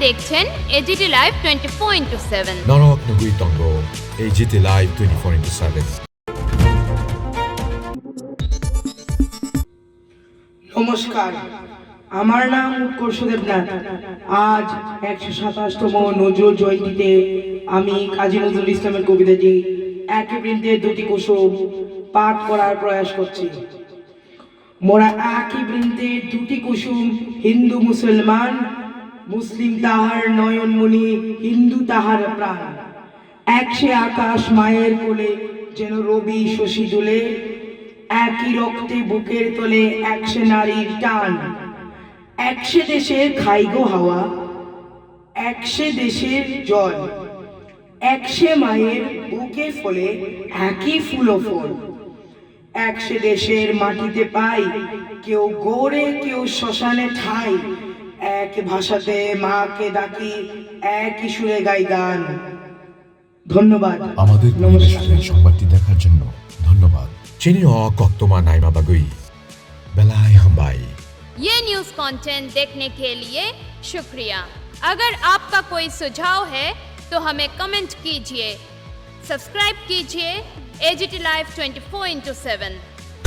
দেখছেন AGT live 24/7। নরক নগুই তঙ্গ AGT live 24/7। নমস্কার, আমার নাম উৎকর্ষ দেবনাথ। আজ 127তম নজরুল জয়ন্তীতে আমি কাজী নজরুল ইসলামের কবিতাটি একই বৃন্তে দুটি কুসুম পাঠ করার প্রয়াস করছি। মোরা একই বৃন্তে দুটি কুসুম, হিন্দু মুসলমান, মুসলিম তাহার নয়নমণি, হিন্দু তাহার প্রাণ। একসে আকাশ মায়ের কোলে, যেন রবি শশী দুলে, একই রক্তে বুকের তলে একসে নারীর টান। একসে দেশের খাইগো হাওয়া, একসে দেশের জল, একসে মায়ের বুকে ফলে একই ফুল ফল। একসে দেশের মাটিতে পাই, কেউ গৌড়ে কেউ শ্মশানে ঠাই। এক ভাষাতে মাকে ডাকি, একই সুরে গাই গান। ধন্যবাদ। আমাদের পরিবেশনের সংবাদটি দেখার জন্য ধন্যবাদ। চিনিও কক্তমা নাইমা বাগুই বেলায় হাম্বাই। ये न्यूज़ कंटेंट देखने के लिए शुक्रिया। अगर आपका कोई सुझाव है तो हमें कमेंट कीजिए, सब्सक्राइब कीजिए AGT live 24/7।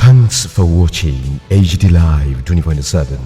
Thanks for watching AGT Live 24/7.